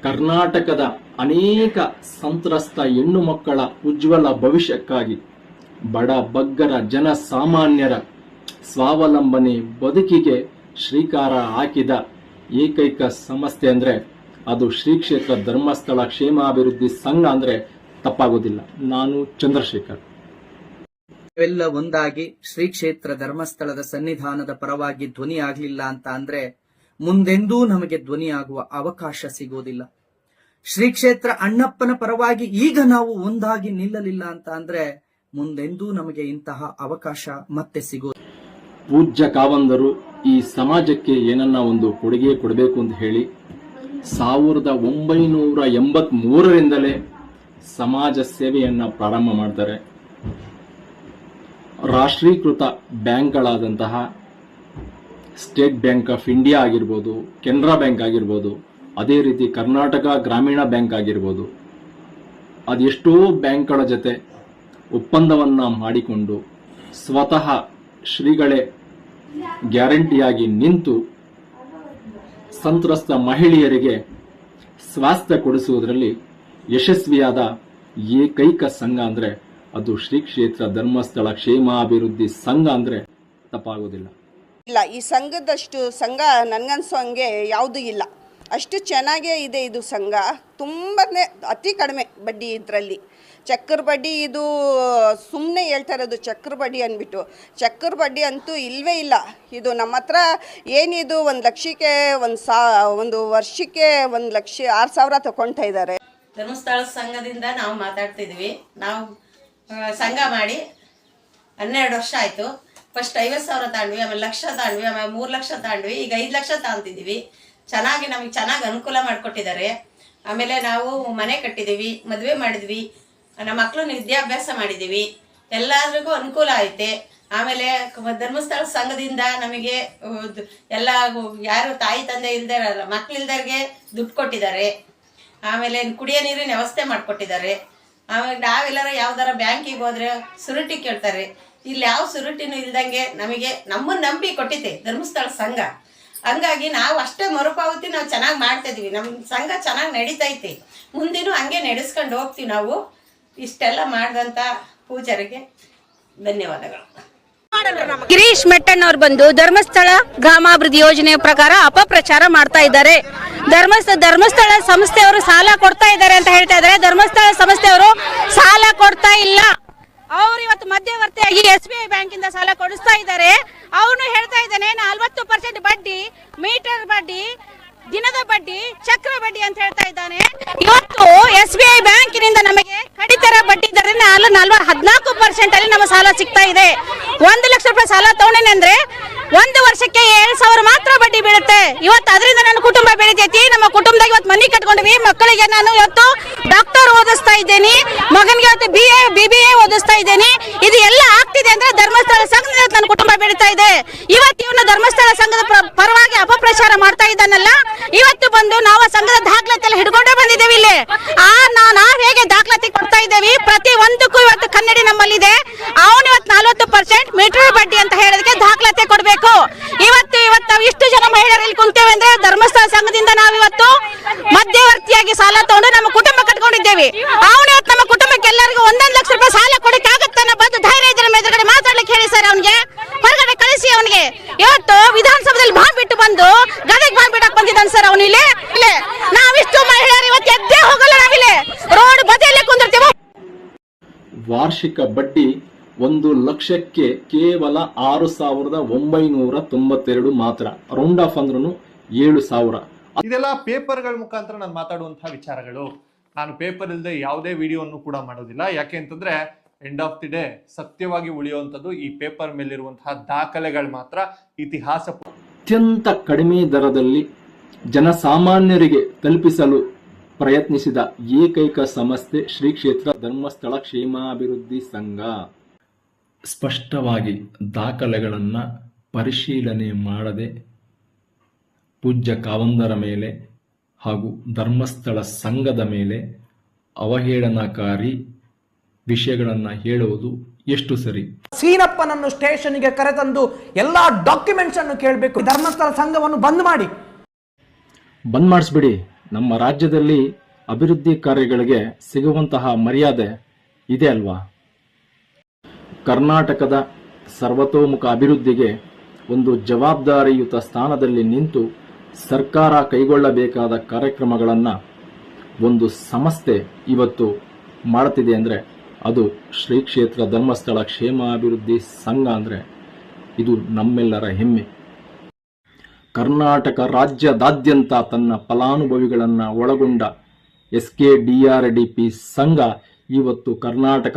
ಕರ್ನಾಟಕದ ಅನೇಕ ಸಂತ್ರಸ್ತ ಹೆಣ್ಣು ಮಕ್ಕಳ ಉಜ್ವಲ ಭವಿಷ್ಯಕ್ಕಾಗಿ ಬಡ ಬಗ್ಗರ ಜನಸಾಮಾನ್ಯರ ಸ್ವಾವಲಂಬನೆ ಬದುಕಿಗೆ ಶ್ರೀಕಾರ ಹಾಕಿದ ಏಕೈಕ ಸಂಸ್ಥೆ ಅಂದ್ರೆ ಅದು ಶ್ರೀ ಕ್ಷೇತ್ರ ಧರ್ಮಸ್ಥಳ ಕ್ಷೇಮಾಭಿವೃದ್ಧಿ ಸಂಘ ಅಂದ್ರೆ ತಪ್ಪಾಗೋದಿಲ್ಲ. ನಾನು ಚಂದ್ರಶೇಖರ್. ನಾವೆಲ್ಲ ಒಂದಾಗಿ ಶ್ರೀ ಕ್ಷೇತ್ರ ಧರ್ಮಸ್ಥಳದ ಸನ್ನಿಧಾನದ ಪರವಾಗಿ ಧ್ವನಿ ಆಗ್ಲಿಲ್ಲ ಅಂತ ಅಂದ್ರೆ ಮುಂದೆಂದೂ ನಮಗೆ ಧ್ವನಿ ಆಗುವ ಅವಕಾಶ ಸಿಗೋದಿಲ್ಲ. ಶ್ರೀ ಕ್ಷೇತ್ರ ಅಣ್ಣಪ್ಪನ ಪರವಾಗಿ ಈಗ ನಾವು ಒಂದಾಗಿ ನಿಲ್ಲಲಿಲ್ಲ ಅಂತ ಅಂದ್ರೆ ಮುಂದೆಂದೂ ನಮಗೆ ಇಂತಹ ಅವಕಾಶ ಮತ್ತೆ ಸಿಗೋದಿಲ್ಲ. ಪೂಜ್ಯ ಕಾವಂದರು ಈ ಸಮಾಜಕ್ಕೆ ಏನನ್ನ ಒಂದು ಕೊಡುಗೆ ಕೊಡಬೇಕು ಅಂತ ಹೇಳಿ 1983ರಿಂದಲೇ ಸಮಾಜ ಸೇವೆಯನ್ನ ಪ್ರಾರಂಭ ಮಾಡ್ತಾರೆ. ರಾಷ್ಟ್ರೀಕೃತ ಬ್ಯಾಂಕ್ಗಳಾದಂತಹ ಸ್ಟೇಟ್ ಬ್ಯಾಂಕ್ ಆಫ್ ಇಂಡಿಯಾ ಆಗಿರ್ಬೋದು, ಕೆನರಾ ಬ್ಯಾಂಕ್ ಆಗಿರ್ಬೋದು, ಅದೇ ರೀತಿ ಕರ್ನಾಟಕ ಗ್ರಾಮೀಣ ಬ್ಯಾಂಕ್ ಆಗಿರ್ಬೋದು, ಅದೆಷ್ಟೋ ಬ್ಯಾಂಕ್ಗಳ ಜೊತೆ ಒಪ್ಪಂದವನ್ನ ಮಾಡಿಕೊಂಡು ಸ್ವತಃ ಶ್ರೀಗಳೇ ಗ್ಯಾರಂಟಿಯಾಗಿ ನಿಂತು ಸಂತ್ರಸ್ತ ಮಹಿಳೆಯರಿಗೆ ಸ್ವಾಸ್ಥ್ಯ ಕೊಡಿಸುವುದರಲ್ಲಿ ಯಶಸ್ವಿಯಾದ ಏಕೈಕ ಸಂಘ ಅಂದ್ರೆ ಅದು ಶ್ರೀ ಕ್ಷೇತ್ರ ಧರ್ಮಸ್ಥಳ ಕ್ಷೇಮಾಭಿವೃದ್ಧಿ ಸಂಘ ಅಂದ್ರೆ ತಪ್ಪಾಗೋದಿಲ್ಲ. ಇಲ್ಲ, ಈ ಸಂಘದಷ್ಟು ಸಂಘ ನನಗನ್ಸೋ ಹಂಗೆ ಯಾವುದೂ ಇಲ್ಲ. ಅಷ್ಟು ಚೆನ್ನಾಗೇ ಇದೆ ಇದು ಸಂಘ. ತುಂಬನೇ ಅತಿ ಕಡಿಮೆ ಬಡ್ಡಿ ಇದರಲ್ಲಿ. ಚಕ್ರ ಬಡ್ಡಿ ಇದು ಸುಮ್ಮನೆ ಹೇಳ್ತಾ ಇರೋದು ಚಕ್ರ ಬಡ್ಡಿ ಅಂದ್ಬಿಟ್ಟು. ಚಕ್ರ ಬಡ್ಡಿ ಅಂತೂ ಇಲ್ಲವೇ ಇಲ್ಲ. ಇದು ನಮ್ಮ ಹತ್ರ ಏನಿದು 1 ಲಕ್ಷಕ್ಕೆ ಒಂದು ವರ್ಷಕ್ಕೆ 1,06,000 ತಗೊಳ್ತಾ ಇದ್ದಾರೆ. ಧರ್ಮಸ್ಥಳ ಸಂಘದಿಂದ ನಾವು ಮಾತಾಡ್ತಿದ್ವಿ. ನಾವು ಸಂಘ ಮಾಡಿ 12 ವರ್ಷ ಆಯಿತು. ಫಸ್ಟ್ 50,000 ತಾಂಡ್ವಿ, ಆಮೇಲೆ 1 ಲಕ್ಷ ತಾಂಡ್ವಿ, ಆಮೇಲೆ 3 ಲಕ್ಷ ತಾಂಡ್ವಿ, ಈಗ 5 ಲಕ್ಷ ತಾಂತಿದ್ದೀವಿ. ನಮಗೆ ಚೆನ್ನಾಗಿ ಅನುಕೂಲ ಮಾಡಿಕೊಟ್ಟಿದ್ದಾರೆ. ಆಮೇಲೆ ನಾವು ಮನೆ ಕಟ್ಟಿದ್ದೀವಿ, ಮದುವೆ ಮಾಡಿದ್ವಿ, ನಮ್ಮ ಮಕ್ಕಳನ್ನ ವಿದ್ಯಾಭ್ಯಾಸ ಮಾಡಿದ್ದೀವಿ, ಎಲ್ಲರಿಗೂ ಅನುಕೂಲ ಐತೆ. ಆಮೇಲೆ ಧರ್ಮಸ್ಥಳ ಸಂಘದಿಂದ ನಮಗೆ ಎಲ್ಲ ಯಾರು ತಾಯಿ ತಂದೆ ಇಲ್ದಾರಲ್ಲ ಮಕ್ಕಳಿಲ್ದವ್ರಿಗೆ ದುಡ್ಡು ಕೊಟ್ಟಿದ್ದಾರೆ. ಆಮೇಲೆ ಕುಡಿಯೋ ನೀರಿನ ವ್ಯವಸ್ಥೆ ಮಾಡಿಕೊಟ್ಟಿದ್ದಾರೆ. ಆಮೇಲೆ ನಾವೆಲ್ಲರೂ ಯಾವ್ದಾರ ಬ್ಯಾಂಕಿಗೆ ಹೋದ್ರೆ ಸುರುಟಿ ಕೇಳ್ತಾರೆ. ಇಲ್ಲಿ ಯಾವ ಸುರುಟಿನೂ ಇಲ್ದಂಗೆ ನಮಗೆ ನಮ್ಮನ್ನು ನಂಬಿ ಕೊಟ್ಟಿದೆ ಧರ್ಮಸ್ಥಳ ಸಂಘ. ಹಂಗಾಗಿ ನಾವು ಅಷ್ಟೇ ಮರುಪಾವತಿ ನಾವು ಚೆನ್ನಾಗಿ ಮಾಡ್ತಾ ಇದೀವಿ. ನಮ್ಮ ಸಂಘ ಚೆನ್ನಾಗಿ ನಡೀತೈತಿ. ಮುಂದಿನೂ ಹಂಗೆ ನಡೆಸ್ಕೊಂಡು ಹೋಗ್ತೀವಿ ನಾವು. ಇಷ್ಟೆಲ್ಲ ಮಾಡಿದಂಥ ಪೂಜಾರಿಗೆ ಧನ್ಯವಾದಗಳು. ಗಿರೀಶ್ ಮೆಟ್ಟಣ್ಣವ್ರು ಬಂದು ಧರ್ಮಸ್ಥಳ ಗ್ರಾಮಾಭಿವೃದ್ಧಿ ಯೋಜನೆಯ ಪ್ರಕಾರ ಅಪಪ್ರಚಾರ ಮಾಡ್ತಾ ಇದ್ದಾರೆ. ಧರ್ಮಸ್ಥಳ ಸಂಸ್ಥೆಯವರು ಸಾಲ ಕೊಡ್ತಾ ಇದ್ದಾರೆ ಅಂತ ಹೇಳ್ತಾ ಇದ್ದಾರೆ. ಧರ್ಮಸ್ಥಳ ಸಂಸ್ಥೆಯವರು ಸಾಲ ಕೊಡ್ತಾ ಇಲ್ಲ. ಅವ್ರು ಇವತ್ತು ಮಧ್ಯವರ್ತಿಯಾಗಿ SBI ಬ್ಯಾಂಕಿಂದ ಸಾಲ ಕೊಡಿಸ್ತಾ ಇದ್ದಾರೆ. ಅವನು ಹೇಳ್ತಾ ಇದ್ದಾನೆ 40% ಬಡ್ಡಿ, ಮೀಟರ್ ಬಡ್ಡಿ, ದಿನದ ಬಡ್ಡಿ, ಚಕ್ರ ಬಡ್ಡಿ ಅಂತ ಹೇಳ್ತಾ ಇದ್ದಾನೆ. ಇವತ್ತು SBI ಬ್ಯಾಂಕಿನಿಂದ ನಮಗೆ ಕಡಿತರ ಬಡ್ಡಿ ದರದಲ್ಲಿ 14% ಅಲ್ಲಿ ನಮ್ಮ ಸಾಲ ಸಿಗ್ತಾ ಇದೆ. 1 ಲಕ್ಷ ರೂಪಾಯಿ ಸಾಲ ತಗೊಂಡೇನೆ ಅಂದ್ರೆ 1 ವರ್ಷಕ್ಕೆ 7,000 ಮಾತ್ರ ಬಡ್ಡಿ ಬೀಳುತ್ತೆ. ಇವತ್ತು ಅದರಿಂದ ನನ್ನ ಕುಟುಂಬ ಬೆಳಿತೈತಿ. ನಮ್ಮ ಕುಟುಂಬದಾಗ ಇವತ್ತು ಮನೆ ಕಟ್ಕೊಂಡ್ವಿ. ಮಕ್ಕಳಿಗೆ ನಾನು ಇವತ್ತು ಡಾಕ್ಟರ್ ಓದಿಸ್ತಾ ಇದ್ದೇನೆ, ಮಗನಿಗೆ ಇವತ್ತು BBA ಓದಿಸ್ತಾ ಇದ್ದೇನೆ. ಇದು ಎಲ್ಲ ಆಗ್ತಿದೆ ಅಂದ್ರೆ ಧರ್ಮಸ್ಥಳ ಸಂಘದಿಂದ ನನ್ನ ಕುಟುಂಬ ಬೆಳೀತಾ ಇದೆ. ಇವತ್ತು ಇವನು ಧರ್ಮಸ್ಥಳ ಸಂಘದ ಪರವಾಗಿ ಅಪಪ್ರಚಾರ ಮಾಡ್ತಾ ಇದ್ದಾನಲ್ಲ. ಇವತ್ತು ಬಂದು ನಾವು ಸಂಘದ ದಾಖಲಾತಿ ಎಲ್ಲ ಹಿಡ್ಕೊಂಡೇ ಬಂದಿದ್ದೇವೆ. ಇಲ್ಲಿ ನಾವ್ ಹೇಗೆ ದಾಖಲಾತಿ ಕೊಡ್ತಾ ಇದ್ದೇವೆ, ಪ್ರತಿ ಒಂದಕ್ಕೂ ಇವತ್ತು ಕನ್ನಡಿ ನಮ್ಮಲ್ಲಿದೆ. ಅವನು ಇವತ್ತು 40% ಮೀಟರ್ ಬಡ್ಡಿ ಅಂತ ಹೇಳೋದಕ್ಕೆ ದಾಖಲಾತಿ ಕೊಡಬೇಕು. ಇವತ್ತು ನಾವು ಇಷ್ಟು ಜನ ಮಹಿಳೆಯರಲ್ಲಿ ಕುಂತೇವೆ ಅಂದ್ರೆ ಧರ್ಮಸ್ಥಳ ಸಂಘದಿಂದ ನಾವಿವತ್ತು ಮಧ್ಯವರ್ತಿಯಾಗಿ ಸಾಲ ತಗೊಂಡು ನಮ್ಮ ಕುಟುಂಬ ಕಟ್ಕೊಂಡಿದ್ದೇವೆ. ಅವನು ಇವತ್ತು ನಮ್ಮ ಕುಟುಂಬಕ್ಕೆ ಎಲ್ಲರಿಗೂ 1 ಲಕ್ಷ ರೂಪಾಯಿ ಸಾಲ ಕೊಡಕ್ಕೆ ಆಗುತ್ತಾನ? ಬಂದು ಧೈರ್ಯ ಇದ್ರೆ ಎದುರುಗಡೆ ಮಾತಾಡ್ಲಿಕ್ಕೆ ಹೇಳಿ ಸರ್. ಅವನಿಗೆ ಹೊರಗಡೆ ಕಳಿಸಿ. ಅವನಿಗೆ ಇವತ್ತು ವಿಧಾನಸಭೆಯಲ್ಲಿ ಬಾಂಬ್ ಬಿಟ್ಟು ಬಂದು ಗದಗ ಬಾಂಬ್ ಬಿಡಕ್ ಬಂದಿದ್ದಾನೆ ಸರ್. ಅವನು ಇಲ್ಲೇ ನಾವಿಷ್ಟು ಮಹಿಳೆಯರು ಇವತ್ತು ಎದ್ದೇ ಹೋಗಲ್ಲ. ನಾವಿಲ್ಲಿ ರೋಡ್ ಬದಿಯಲ್ಲೇ ಕುಂದಿರ್ತೀವಿ. ವಾರ್ಷಿಕ ಬಡ್ಡಿ 1 ಲಕ್ಷಕ್ಕೆ ಕೇವಲ 6,992 ಮಾತ್ರ. ರೌಂಡ್ ಆಫ್ ಅಂದ್ರೂ 7,000. ಇದೆಲ್ಲ ಪೇಪರ್ಗಳ ಮುಖಾಂತರ ನಾನು ಮಾತಾಡುವಂತಹ ವಿಚಾರಗಳು. ನಾನು ಪೇಪರ್ ಇಲ್ಲದೆ ಯಾವುದೇ ವಿಡಿಯೋವನ್ನು ಕೂಡ ಮಾಡೋದಿಲ್ಲ. ಯಾಕೆ ಅಂತಂದ್ರೆ ಎಂಡ್ ಆಫ್ ದಿ ಡೇ ಸತ್ಯವಾಗಿ ಉಳಿಯುವಂಥದ್ದು ಈ ಪೇಪರ್ ಮೇಲಿರುವಂತಹ ದಾಖಲೆಗಳು ಮಾತ್ರ. ಇತಿಹಾಸ ಅತ್ಯಂತ ಕಡಿಮೆ ದರದಲ್ಲಿ ಜನಸಾಮಾನ್ಯರಿಗೆ ತಲುಪಿಸಲು ಪ್ರಯತ್ನಿಸಿದ ಏಕೈಕ ಸಂಸ್ಥೆ ಶ್ರೀ ಕ್ಷೇತ್ರ ಧರ್ಮಸ್ಥಳ ಕ್ಷೇಮಾಭಿವೃದ್ಧಿ ಸಂಘ. ಸ್ಪಷ್ಟವಾಗಿ ದಾಖಲೆಗಳನ್ನು ಪರಿಶೀಲನೆ ಮಾಡದೆ ಪೂಜ್ಯ ಕಾವಂದರ ಮೇಲೆ ಹಾಗೂ ಧರ್ಮಸ್ಥಳ ಸಂಘದ ಮೇಲೆ ಅವಹೇಳನಕಾರಿ ವಿಷಯಗಳನ್ನು ಹೇಳುವುದು ಎಷ್ಟು ಸರಿ? ಸೀನಪ್ಪನನ್ನು ಸ್ಟೇಷನ್ಗೆ ಕರೆತಂದು ಎಲ್ಲಾ ಡಾಕ್ಯುಮೆಂಟ್ಸ್ ಅನ್ನು ಕೇಳಬೇಕು. ಧರ್ಮಸ್ಥಳ ಸಂಘವನ್ನು ಬಂದ್ ಮಾಡಿಸ್ಬಿಡಿ. ನಮ್ಮ ರಾಜ್ಯದಲ್ಲಿ ಅಭಿವೃದ್ಧಿ ಕಾರ್ಯಗಳಿಗೆ ಸಿಗುವಂತಹ ಮರ್ಯಾದೆ ಇದೆ ಅಲ್ವಾ? ಕರ್ನಾಟಕದ ಸರ್ವತೋಮುಖ ಅಭಿವೃದ್ಧಿಗೆ ಒಂದು ಜವಾಬ್ದಾರಿಯುತ ಸ್ಥಾನದಲ್ಲಿ ನಿಂತು ಸರ್ಕಾರ ಕೈಗೊಳ್ಳಬೇಕಾದ ಕಾರ್ಯಕ್ರಮಗಳನ್ನು ಒಂದು ಸಂಸ್ಥೆ ಇವತ್ತು ಮಾಡುತ್ತಿದೆ ಅಂದರೆ ಅದು ಶ್ರೀ ಕ್ಷೇತ್ರ ಧರ್ಮಸ್ಥಳ ಕ್ಷೇಮಾಭಿವೃದ್ಧಿ ಸಂಘ ಅಂದರೆ ಇದು ನಮ್ಮೆಲ್ಲರ ಹೆಮ್ಮೆ. ಕರ್ನಾಟಕ ರಾಜ್ಯದಾದ್ಯಂತ ತನ್ನ ಫಲಾನುಭವಿಗಳನ್ನು ಒಳಗೊಂಡ SKDRDP ಸಂಘ ಇವತ್ತು ಕರ್ನಾಟಕ